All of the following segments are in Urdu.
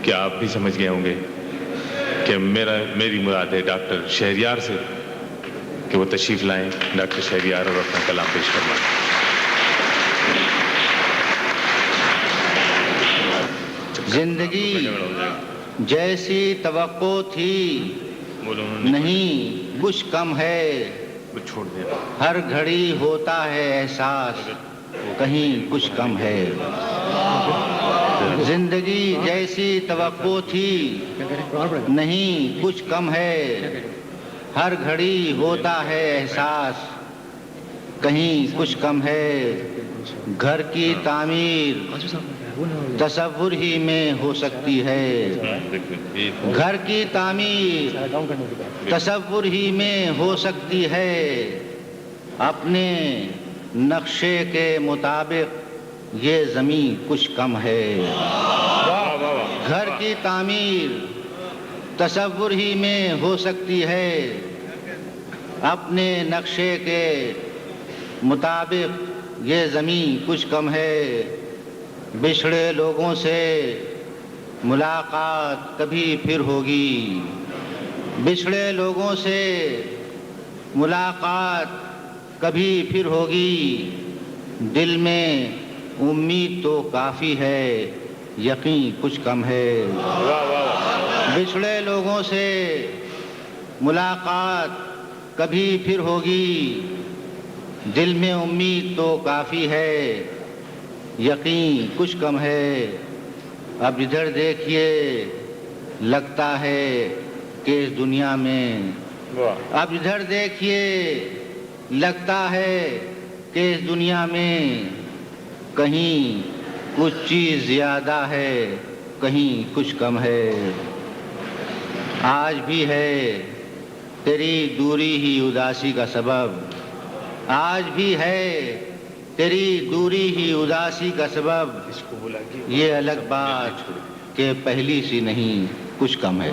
کہ آپ بھی سمجھ گئے ہوں گے کہ میری مراد ہے ڈاکٹر شہریار سے کہ وہ تشریف لائیں ڈاکٹر شہریار اور اپنا کلام پیش فرمائیں. زندگی جیسی توقع تھی نہیں کچھ کم ہے، چھوڑ دیں. ہر گھڑی ہوتا ہے احساس کہیں کچھ کم ہے. زندگی جیسی توقع تھی نہیں کچھ کم ہے، ہر گھڑی ہوتا ہے احساس کہیں کچھ کم ہے. گھر کی تعمیر تصور ہی میں ہو سکتی ہے، گھر کی تعمیر تصور ہی میں ہو سکتی ہے، اپنے نقشے کے مطابق یہ زمین کچھ کم ہے. گھر کی تعمیر تصور ہی میں ہو سکتی ہے، اپنے نقشے کے مطابق یہ زمین کچھ کم ہے. بچھڑے لوگوں سے ملاقات کبھی پھر ہوگی، بچھڑے لوگوں سے ملاقات کبھی پھر ہوگی. دل میں امید تو کافی ہے، یقین کچھ کم ہے. بچھڑے لوگوں سے ملاقات کبھی پھر ہوگی، دل میں امید تو کافی ہے، یقین کچھ کم ہے. اب ادھر دیکھیے لگتا ہے کہ اس دنیا میں، اب ادھر دیکھیے لگتا ہے کہ اس دنیا میں کہیں کچھ چیز زیادہ ہے کہیں کچھ کم ہے. آج بھی ہے تیری دوری ہی اداسی کا سبب، آج بھی ہے تیری دوری ہی اداسی کا سبب. یہ الگ بات کہ پہلی سی نہیں کچھ کم ہے.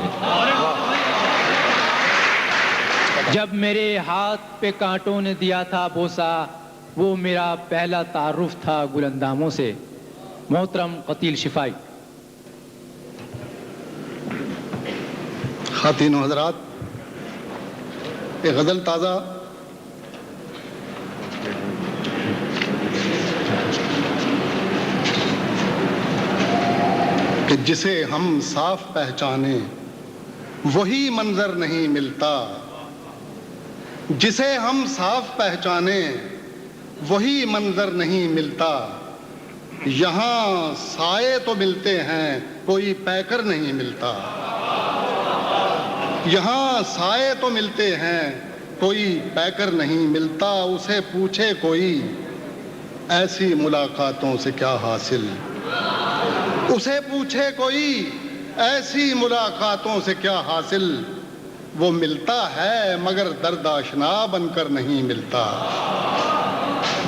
جب میرے ہاتھ پہ کانٹوں نے دیا تھا بوسا، وہ میرا پہلا تعارف تھا گل انداموں سے. محترم قتیل شفائی. خواتین و حضرات، ایک غزل تازہ کہ جسے ہم صاف پہچانے وہی منظر نہیں ملتا، جسے ہم صاف پہچانے وہی منظر نہیں ملتا. یہاں سائے تو ملتے ہیں کوئی پیکر نہیں ملتا، یہاں سائے تو ملتے ہیں کوئی پیکر نہیں ملتا. اسے پوچھے کوئی ایسی ملاقاتوں سے کیا حاصل، اسے پوچھے کوئی ایسی ملاقاتوں سے کیا حاصل. وہ ملتا ہے مگر درد آشنا بن کر نہیں ملتا،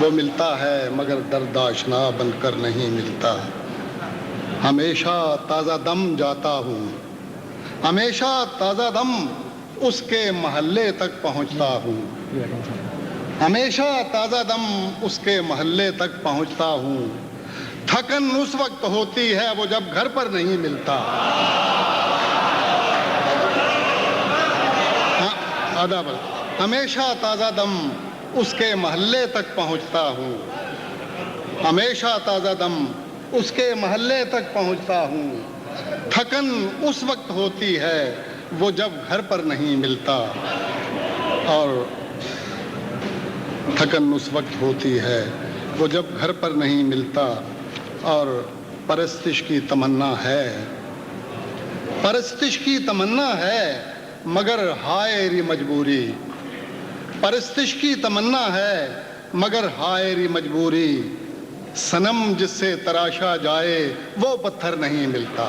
وہ ملتا ہے مگر درد آشنا بن کر نہیں ملتا. ہمیشہ تازہ دم جاتا ہوں، ہمیشہ تازہ دم اس کے محلے تک پہنچتا ہوں، ہمیشہ تازہ دم اس کے محلے تک پہنچتا ہوں. تھکن اس وقت ہوتی ہے وہ جب گھر پر نہیں ملتا. ہمیشہ تازہ دم اس کے محلے تک پہنچتا ہوں، ہمیشہ تازہ دم اس کے محلے تک پہنچتا ہوں. تھکن اس وقت ہوتی ہے وہ جب گھر پر نہیں ملتا، اور تھکن اس وقت ہوتی ہے وہ جب گھر پر نہیں ملتا. اور پرستش کی تمنا ہے، پرستش کی تمنا ہے مگر ہائے ری مجبوری، پرستش کی تمنا ہے مگر ہائے ری مجبوری. صنم جس سے تراشا جائے وہ پتھر نہیں ملتا،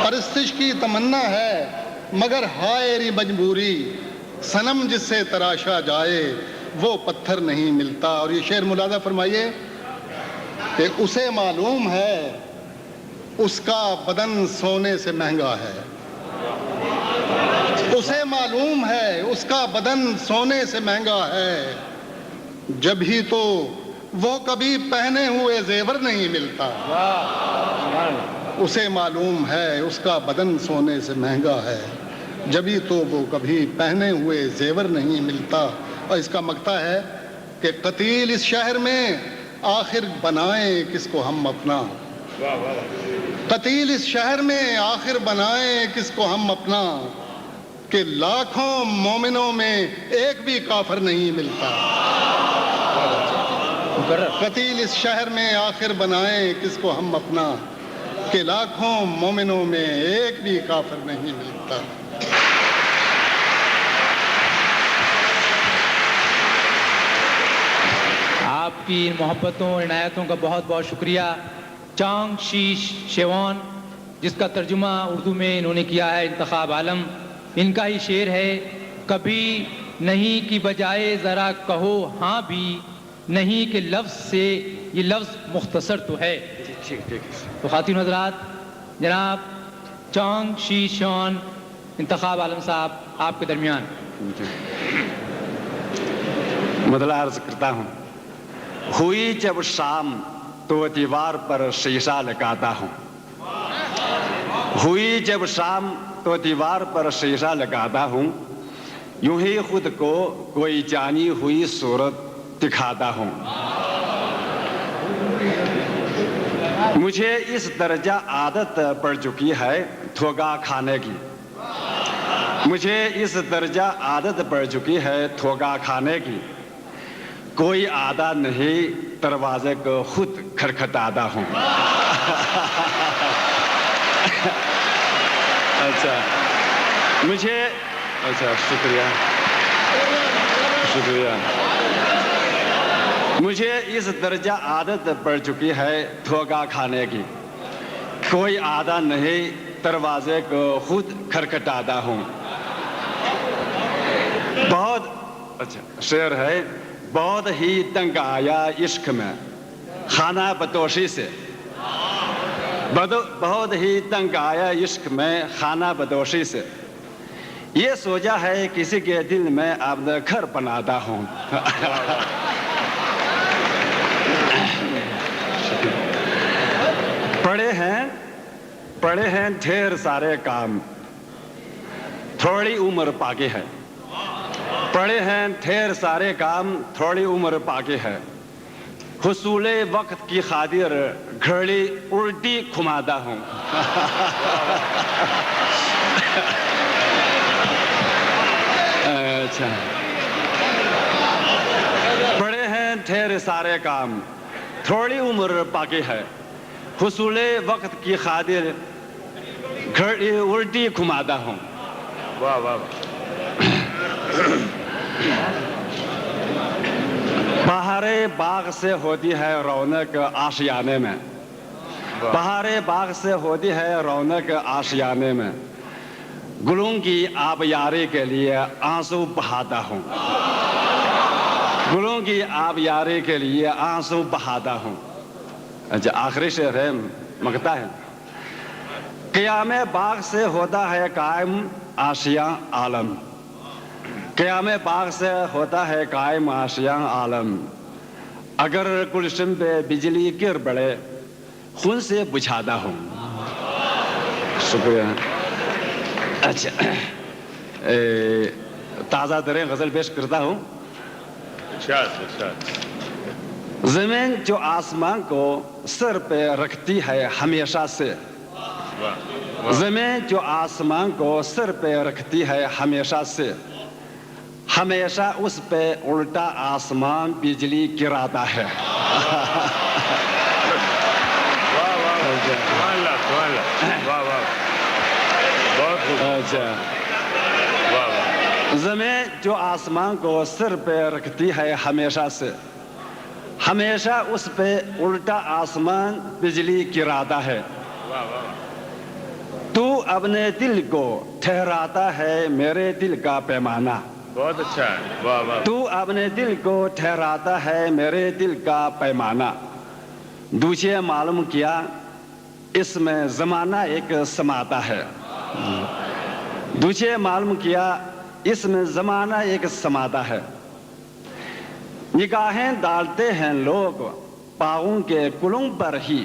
پرستش کی تمنا ہے مگر ہائے ری مجبوری. صنم جس سے تراشا جائے وہ پتھر نہیں ملتا. اور یہ شعر ملاحظہ فرمائیے کہ اسے معلوم ہے اس کا بدن سونے سے مہنگا ہے، اسے معلوم ہے اس کا بدن سونے سے مہنگا ہے. جب ہی تو وہ کبھی پہنے ہوئے زیور نہیں ملتا، اسے معلوم ہے اس کا بدن سونے سے مہنگا ہے، جبھی تو وہ کبھی پہنے ہوئے زیور نہیں ملتا۔ اور اس کا مقطع ہے کہ قتیل اس شہر میں آخر بنائیں کس کو ہم اپنا، قتیل اس شہر میں آخر بنائیں کس کو ہم اپنا، کہ لاکھوں مومنوں میں ایک بھی کافر نہیں ملتا۔ قتیل اس شہر میں آخر بنائیں کس کو ہم اپنا، کہ لاکھوں مومنوں میں ایک بھی کافر نہیں ملتا۔ آپ کی ان محبتوں اور عنایتوں کا بہت بہت شکریہ۔ چانگ شی شیوان، جس کا ترجمہ اردو میں انہوں نے کیا ہے انتخاب عالم، ان کا ہی شعر ہے، کبھی نہیں کی بجائے ذرا کہو ہاں بھی، نہیں کہ لفظ سے یہ لفظ مختصر تو ہے۔ تو خواتین حضرات، جناب چانگ شی شیوان انتخاب عالم صاحب آپ کے درمیان۔ مطلع عرض کرتا ہوں، ہوئی جب شام تو دیوار پر شیشہ لگاتا ہوں، ہوئی جب شام تو دیوار پر شیشہ لگاتا ہوں، یوں ہی خود کو کوئی جانی ہوئی صورت دکھاتا ہوں۔ مجھے اس درجہ عادت پڑ چکی ہے دھوکا کھانے کی، مجھے اس درجہ عادت پڑ چکی ہے دھوکا کھانے کی، کوئی آدھا نہیں دروازے کو خود کھٹکھٹاتا ہوں۔ اچھا مجھے، اچھا شکریہ شکریہ، مجھے اس درجہ عادت پڑ چکی ہے دھوکا کھانے کی، کوئی آدھا نہیں دروازے کو خود کھٹکھٹاتا ہوں۔ بہت اچھا شعر ہے، بہت ہی تنگ آیا عشق میں خانہ بدوشی سے، بہت ہی تنگ آیا عشق میں خانہ بدوشی سے، یہ سوچا ہے کسی کے دل میں اپنا گھر بناتا ہوں۔ پڑے ہیں ڈھیر سارے کام، تھوڑی عمر باقی ہے، پڑے ہیں ڈھیر سارے کام، تھوڑی عمر باقی ہے، حصول وقت کی خاطر گھڑی الٹی گھماتا ہوں۔ اچھا، پڑے ہیں ڈھیر سارے کام، تھوڑی عمر باقی ہے، حصول وقت کی خاطر گھڑی الٹی گھماتا ہوں۔ واہ واہ، بہار باغ سے ہوتی ہے رونق آشیانے میں، بہار باغ سے ہوتی ہے رونق آشیانے میں، گلوں کی آبیاری کے لیے آنسو بہاتا ہوں، گلوں کی آبیاری کے لیے آنسو بہاتا ہوں۔ اچھا آخری شعر ہے، مقطع ہے، قیام باغ سے ہوتا ہے قائم آشیاں عالم، قیام باغ سے ہوتا ہے قائم آشیاں عالم، اگر گلشن پہ بجلی گر پڑے خود سے بجھاتا ہوں۔ شکریہ۔ اچھا تازہ ترین غزل پیش کرتا ہوں۔ زمین جو آسمان کو سر پہ رکھتی ہے ہمیشہ سے، زمین جو آسمان کو سر پہ رکھتی ہے ہمیشہ سے، ہمیشہ اس پہ الٹا آسمان بجلی گراتا ہے۔ زمین جو آسمان کو سر پہ رکھتی ہے ہمیشہ سے، ہمیشہ اس پہ الٹا آسمان بجلی گراتا ہے، تو اپنے دل کو ٹھہراتا ہے میرے دل کا پیمانہ، بہت اچھا ہے، واہ واہ، تو اپنے دل کو ٹھہراتا ہے میرے دل کا پیمانہ، دوسرے معلوم کیا اس میں زمانہ ایک سماتا ہے، دوسرے معلوم کیا اس میں زمانہ ایک سماتا ہے، نگاہیں ڈالتے ہیں لوگ باغوں کے گلوں پر ہی،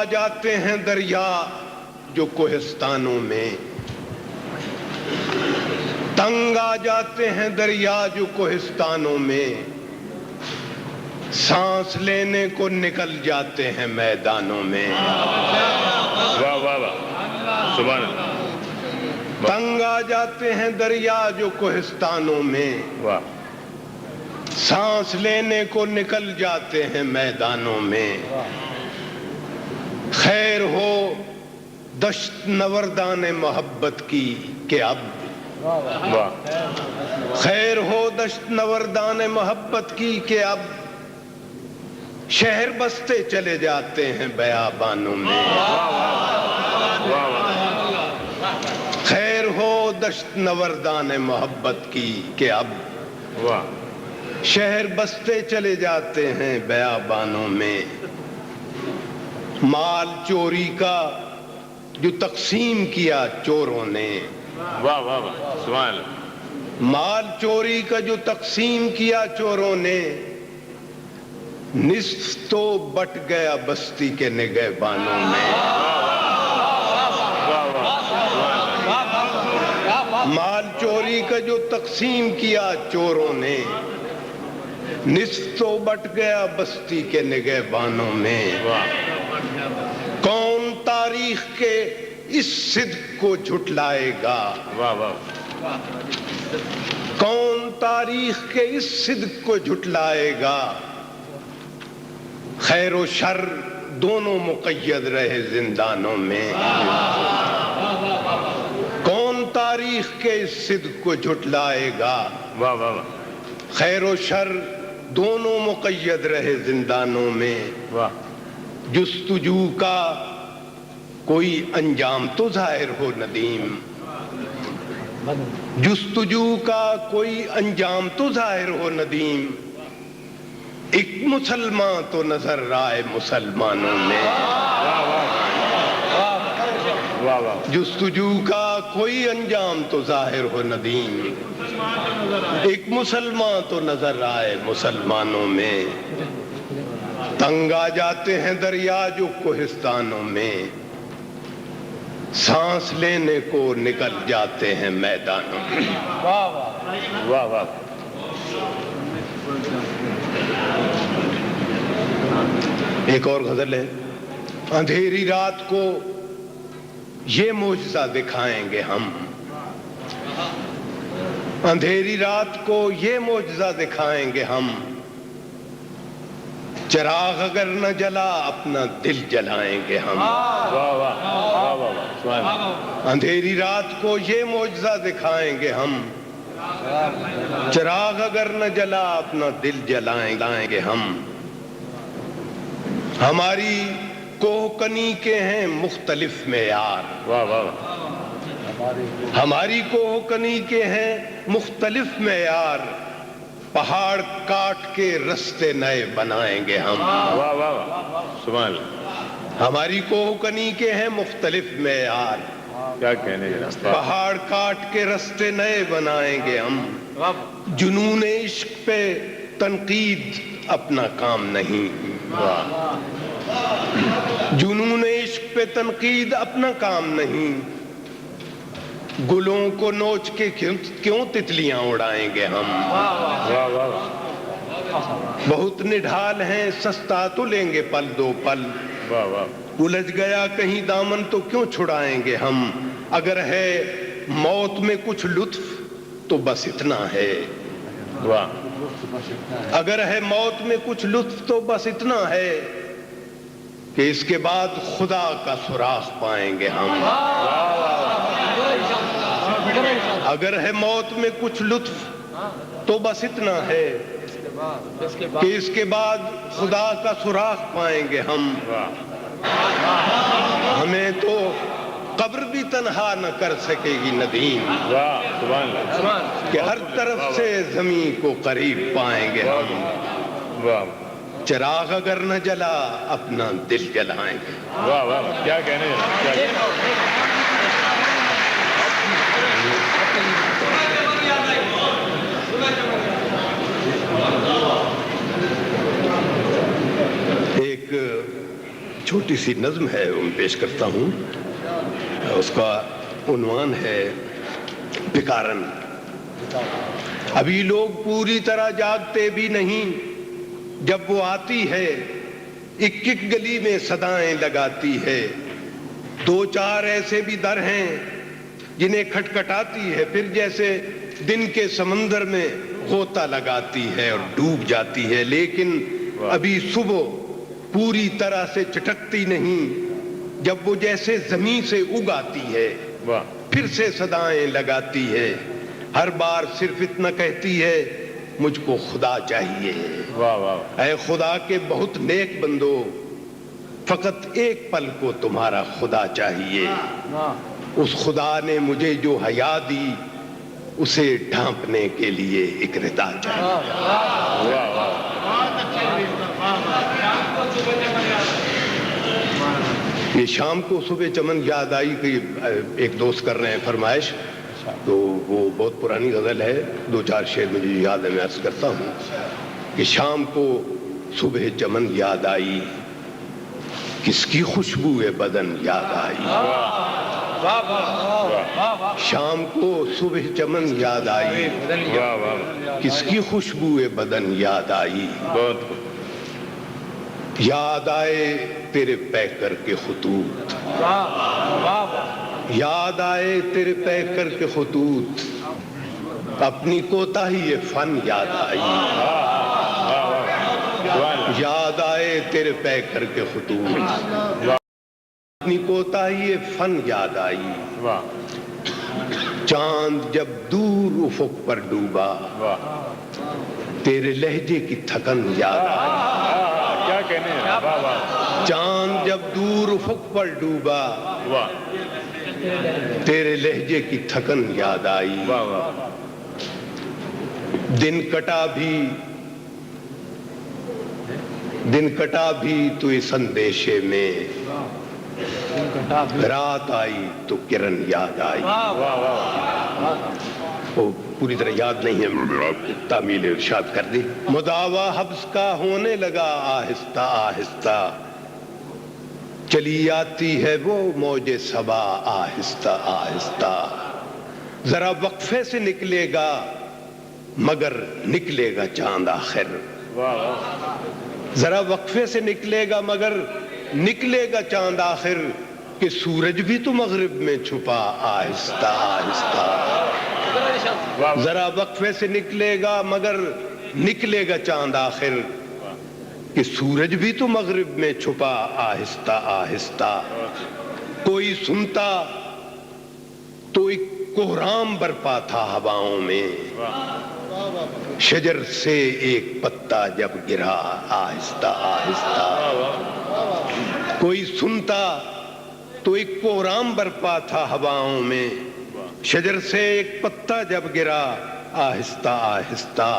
آ جاتے ہیں دریا جو کوہستانوں میں، تنگ آ جاتے ہیں دریا جو کوہستانوں میں، سانس لینے کو نکل جاتے ہیں میدانوں میں۔ واہ واہ واہ، سبحان اللہ۔ تنگ آ جاتے ہیں دریا جو کوہستانوں میں، واہ، سانس لینے کو نکل جاتے ہیں میدانوں میں۔ خیر ہو دشت نوردان محبت کی کہ اب، واہ، خیر ہو دشت نوردان محبت کی کہ اب شہر بستے چلے جاتے ہیں بیابانوں میں۔ خیر ہو دشت نوردان محبت کی کہ اب واہ، شہر بستے چلے جاتے ہیں بیابانوں میں۔ مال چوری کا جو تقسیم کیا چوروں نے، واہ واہ واہ، سبحان اللہ۔ مال چوری کا جو تقسیم کیا چوروں نے، نصف تو بٹ گیا بستی کے نگہبانوں میں۔ مال چوری کا جو تقسیم کیا چوروں نے، نصف تو بٹ گیا بستی کے نگہبانوں میں۔ کون تاریخ کے اس صدق کو جھٹلائے گا؟ واہ واہ، کون تاریخ کے اس صدق کو جھٹلائے گا؟ خیر و شر دونوں مقید رہے زندانوں میں۔ کون تاریخ کے اس صدق کو جھٹلائے گا؟ واہ واہ واہ، خیر و شر دونوں مقید رہے زندانوں میں۔ واہ، جستجو کا کوئی انجام تو ظاہر ہو ندیم، جستجو کا کوئی انجام تو ظاہر ہو ندیم، ایک مسلمان تو نظر آئے مسلمانوں میں۔ واہ واہ، جستجو کا کوئی انجام تو ظاہر ہو ندیم، ایک مسلمان تو نظر آئے مسلمانوں میں۔ تنگ آ جاتے ہیں دریا جو کوہستانوں میں، سانس لینے کو نکل جاتے ہیں میدانوں میں۔ واہ واہ، ایک اور غزل ہے۔ اندھیری رات کو یہ معجزہ دکھائیں گے ہم، اندھیری رات کو یہ معجزہ دکھائیں گے ہم، چراغ اگر نہ جلا اپنا دل جلائیں گے ہم۔ واہ واہ، واہ واہ، سبحان اللہ۔ اندھیری رات کو یہ معجزہ دکھائیں گے ہم، چراغ اگر نہ جلا اپنا دل جلائیں گے ہم۔ ہماری کوہ کنی کے ہیں مختلف معیار، واہ واہ واہ، ہماری کوہ کنی کے ہیں مختلف معیار، پہاڑ کاٹ کے رستے نئے بنائیں گے ہم۔ واہ واہ واہ، سبحان اللہ۔ ہماری کوہ کنی کے ہیں مختلف معیار، کیا کہنے جناب، پہاڑ کاٹ کے رستے نئے بنائیں گے ہم۔ جنون عشق پہ تنقید اپنا کام نہیں، جنون عشق پہ تنقید اپنا کام نہیں، گلوں کو نوچ کے کیوں تتلیاں اڑائیں گے ہم۔ واہ واہ، بہت نڈھال ہیں سستا تو لیں گے پل دو پل، واہ واہ، الجھ گیا کہیں دامن تو کیوں چھڑائیں گے ہم۔ اگر ہے موت میں کچھ لطف تو بس اتنا ہے، واہ، اگر ہے موت میں کچھ لطف تو بس اتنا ہے کہ اس کے بعد خدا کا سراغ پائیں گے ہم۔ اگر ہے موت میں کچھ لطف تو بس اتنا ہے کہ اس کے بعد خدا کا سراغ پائیں گے ہم۔ ہمیں تو قبر بھی تنہا نہ کر سکے گی ندیم، واہ، سبحان اللہ، کہ ہر طرف سے زمین کو قریب پائیں گے ہم۔ واہ چراغ اگر نہ جلا اپنا دل جلائیں گے۔ واہ واہ، کیا کہنے جناب، کیا کہنے۔ ایک چھوٹی سی نظم ہے وہ پیش کرتا ہوں. اس کا عنوان ہے پکارن. ابھی لوگ پوری طرح جاگتے بھی نہیں جب وہ آتی ہے, ایک ایک گلی میں صدائیں لگاتی ہے. دو چار ایسے بھی در ہیں جنہیں کھٹکھٹاتی ہے, پھر جیسے دن کے سمندر میں غوطہ لگاتی ہے اور ڈوب جاتی ہے. لیکن ابھی صبح پوری طرح سے چٹکتی نہیں جب وہ جیسے زمین سے اگاتی ہے, پھر سے صدائیں لگاتی ہے. ہر بار صرف اتنا کہتی ہے مجھ کو خدا چاہیے. اے خدا کے بہت نیک بندو, فقط ایک پل کو تمہارا خدا چاہیے. اس خدا نے مجھے جو حیا دی اسے ڈھانپنے کے لیے ایک ردا چاہیے. یہ شام کو صبح چمن یاد آئی کہ ایک دوست کر رہے ہیں فرمائش, تو وہ بہت پرانی غزل ہے. دو چار شعر مجھے یاد ہے, میں عرض کرتا ہوں کہ شام کو صبح چمن یاد آئی, کس کی خوشبو بدن یاد آئی. شام کو صبح چمن یاد آئی, کس کی خوشبو بدن یاد آئی. یاد آئے تیرے پیکر کے خطوط, یاد آئے تیرے پیکر کے خطوط, اپنی کوتاہی فن یاد آئی. یاد آئے تیرے پیکر کے خطوط, اپنی کوتاہی فن یاد آئی. چاند جب دور افق پر ڈوبا, تیرے لہجے کی تھکن یاد آئی. چاند جب دور افق پر ڈوبا, تیرے لہجے کی تھکن یاد آئی. دن کٹا بھی تو اس اندیشے میں, رات آئی تو کرن یاد آئی. وہ پوری طرح یاد نہیں ہے, تعمیل ارشاد کر دی. مداوا حبس کا ہونے لگا آہستہ آہستہ, چلی آتی ہے وہ موج صبا آہستہ آہستہ. ذرا وقفے سے نکلے گا مگر نکلے گا چاند آخر. ذرا وقفے سے نکلے گا مگر نکلے گا چاند آخر, کہ سورج بھی تو مغرب میں چھپا آہستہ آہستہ. ذرا وقفے سے نکلے گا مگر نکلے گا چاند آخر, کہ سورج بھی تو مغرب میں چھپا آہستہ آہستہ. کوئی سنتا تو ایک کوہرام برپا تھا ہواؤں میں, شجر سے ایک پتا جب گرا آہستہ آہستہ. کوئی سنتا تو ایک کوہرام برپا تھا ہواؤں میں, شجر سے ایک پتا جب گرا آہستہ آہستہ.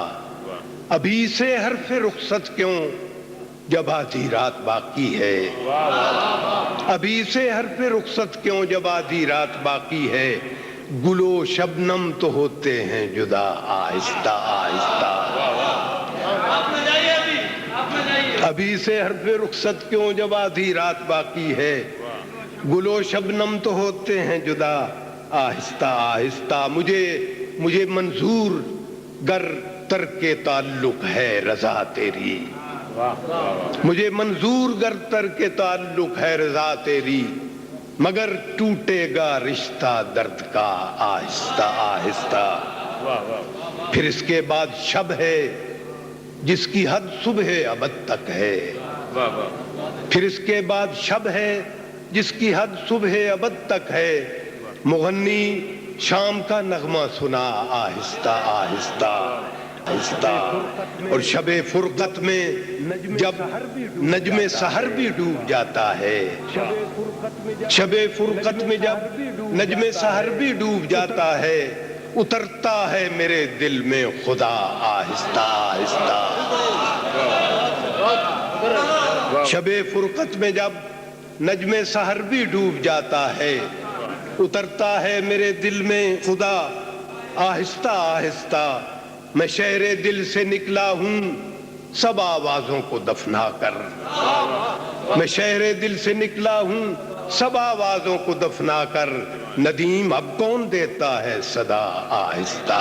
ابھی سے حرف رخصت کیوں جب آدھی رات باقی ہے, ابھی سے حرف رخصت کیوں جب آدھی رات باقی ہے. گلو شبنم تو ہوتے ہیں جدا آہستہ آہستہ. ابھی سے حرف رخصت کیوں جب آدھی رات باقی ہے, گلو شبنم تو ہوتے ہیں جدا آہستہ آہستہ. مجھے منظور گر ترک تعلق ہے رضا تیری, مجھے منظور گر ترک تعلق ہے رضا تیری, مگر ٹوٹے گا رشتہ درد کا آہستہ آہستہ. پھر اس کے بعد شب ہے جس کی حد صبح ابد تک ہے, پھر اس کے بعد شب ہے جس کی حد صبح ابد تک ہے. مغنی شام کا نغمہ سنا آہستہ آہستہ آہستہ. اور شب فرقت میں جب نجم سحر بھی ڈوب جاتا ہے, شب فرقت میں جب نجم سحر بھی ڈوب جاتا ہے, اترتا ہے میرے دل میں خدا آہستہ آہستہ. شب فرقت میں جب نجم سحر بھی ڈوب جاتا ہے, اترتا ہے میرے دل میں خدا آہستہ آہستہ. میں شہر دل سے نکلا ہوں سب آوازوں کو دفنا کر, میں شہر دل سے نکلا ہوں سب آوازوں کو دفنا کر، ندیم اب کون دیتا ہے صدا آہستہ؟